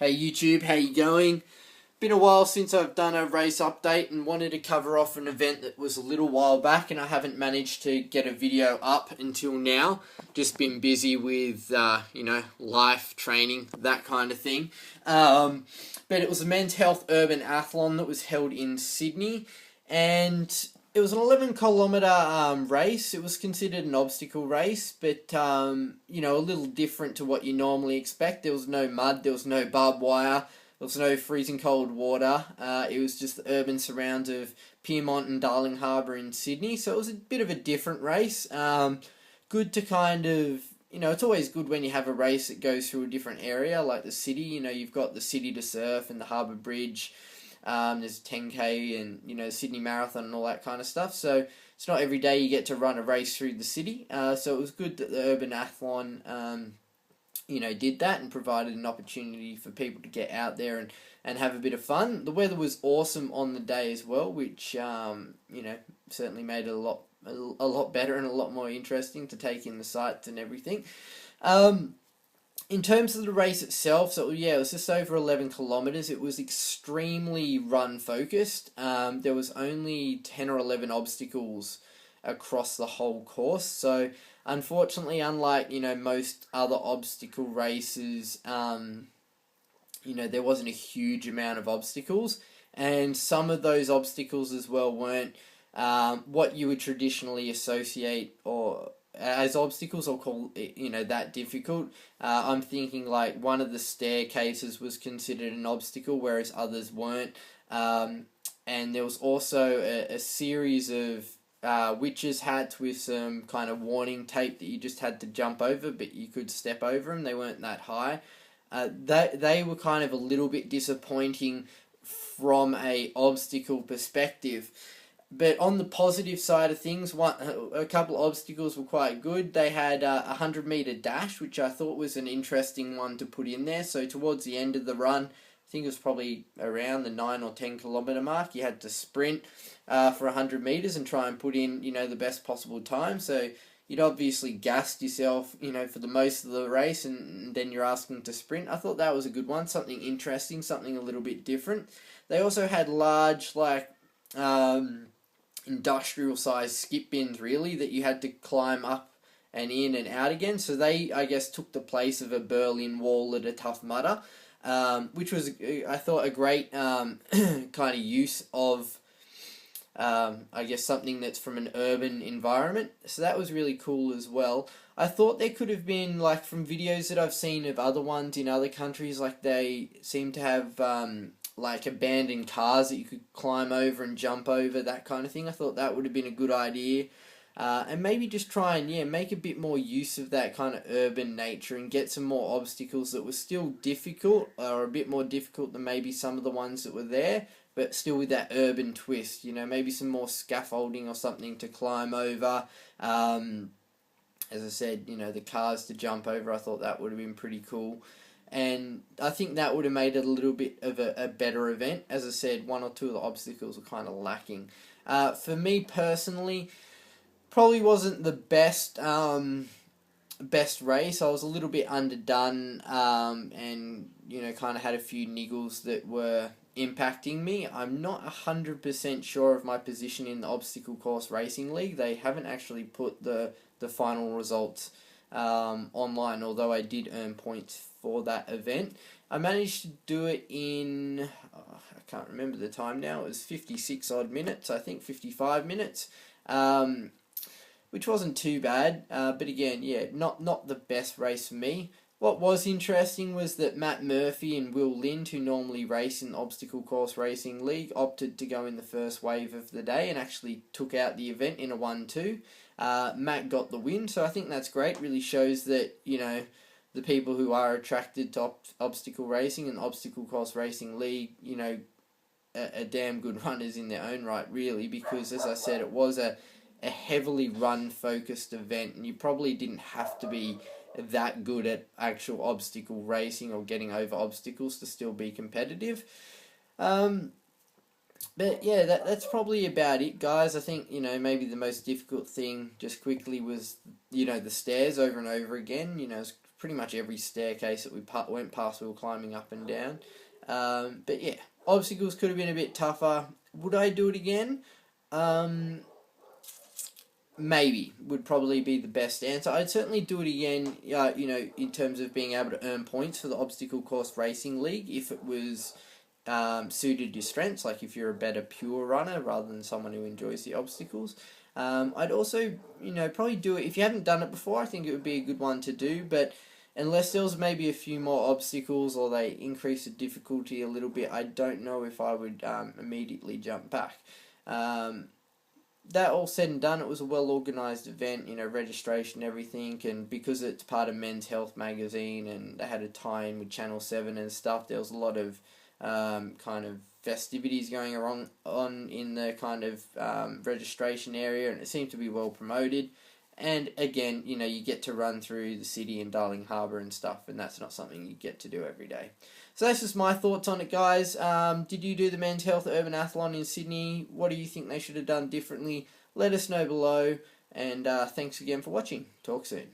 Hey YouTube, how you going? Been a while since I've done a race update and wanted to cover off an event that was a little while back and I haven't managed to get a video up until now. Just been busy with, life, training, that kind of thing. But it was a men's health Urbanathlon that was held in Sydney, and it was an 11 kilometre race. It was considered an obstacle race, but a little different to what you normally expect. There was no mud, there was no barbed wire, there was no freezing cold water. It was just the urban surrounds of Pyrmont and Darling Harbour in Sydney, so it was a bit of a different race. Good to kind of, it's always good when you have a race that goes through a different area, like the city. You've got the city to surf and the Harbour Bridge. There's 10k and Sydney Marathon and all that kind of stuff. So it's not every day you get to run a race through the city. So it was good that the Urbanathlon, did that and provided an opportunity for people to get out there and have a bit of fun. The weather was awesome on the day as well, which certainly made it a lot better and a lot more interesting to take in the sights and everything. In terms of the race itself, so yeah, it was just over 11 kilometres. It was extremely run focused. There was only 10 or 11 obstacles across the whole course. So unfortunately, unlike most other obstacle races, there wasn't a huge amount of obstacles, and some of those obstacles as well weren't what you would traditionally associate or as obstacles or call that difficult. I'm thinking like one of the staircases was considered an obstacle, whereas others weren't. And there was also a series of witches' hats with some kind of warning tape that you just had to jump over, but you could step over them. They weren't that high. They were kind of a little bit disappointing from a obstacle perspective. But on the positive side of things, a couple of obstacles were quite good. They had a 100-metre dash, which I thought was an interesting one to put in there. So towards the end of the run, I think it was probably around the 9 or 10 kilometre mark, you had to sprint for 100 metres and try and put in, the best possible time. So you'd obviously gassed yourself, for the most of the race, and then you're asking to sprint. I thought that was a good one, something interesting, something a little bit different. They also had large, industrial sized skip bins really that you had to climb up and in and out again, so they I guess took the place of a Berlin Wall at a Tough Mudder, which was I thought a great kind of use of I guess something that's from an urban environment, so that was really cool as well. I thought there could have been, like from videos that I've seen of other ones in other countries, like they seem to have like abandoned cars that you could climb over and jump over, that kind of thing. I thought that would have been a good idea. And maybe just try and make a bit more use of that kind of urban nature and get some more obstacles that were still difficult, or a bit more difficult than maybe some of the ones that were there, but still with that urban twist. Maybe some more scaffolding or something to climb over. As I said, the cars to jump over, I thought that would have been pretty cool. And I think that would have made it a little bit of a better event. As I said, one or two of the obstacles were kind of lacking. For me personally, probably wasn't the best race. I was a little bit underdone, and kind of had a few niggles that were impacting me. I'm not 100% sure of my position in the Obstacle Course Racing League. They haven't actually put the final results online, although I did earn points for that event. I managed to do it in, I can't remember the time now, it was 56 odd minutes, I think 55 minutes, which wasn't too bad, but again, not the best race for me. What was interesting was that Matt Murphy and Will Lind, who normally race in the Obstacle Course Racing League, opted to go in the first wave of the day and actually took out the event in a 1-2. Matt got the win, so I think that's great. Really shows that, the people who are attracted to obstacle racing and Obstacle Course Racing League, are damn good runners in their own right, really, because, as I said, it was a heavily run-focused event, and you probably didn't have to be that good at actual obstacle racing or getting over obstacles to still be competitive. But yeah, that's probably about it, guys. I think, maybe the most difficult thing, just quickly, was, the stairs over and over again. It's pretty much every staircase that we went past we were climbing up and down. But yeah, obstacles could have been a bit tougher. Would I do it again? Maybe would probably be the best answer. I'd certainly do it again, in terms of being able to earn points for the obstacle course racing league if it was suited your strengths, like if you're a better pure runner rather than someone who enjoys the obstacles. I'd also, probably do it, if you haven't done it before, I think it would be a good one to do, but unless there was maybe a few more obstacles or they increase the difficulty a little bit, I don't know if I would immediately jump back. That all said and done, it was a well-organised event, registration, everything, and because it's part of Men's Health magazine and they had a tie-in with Channel 7 and stuff, there was a lot of kind of festivities going on in the kind of registration area, and it seemed to be well promoted. And again, you get to run through the city and Darling Harbour and stuff, and that's not something you get to do every day. So that's just my thoughts on it, guys. Did you do the Men's Health Urbanathlon in Sydney? What do you think they should have done differently? Let us know below, and thanks again for watching. Talk soon.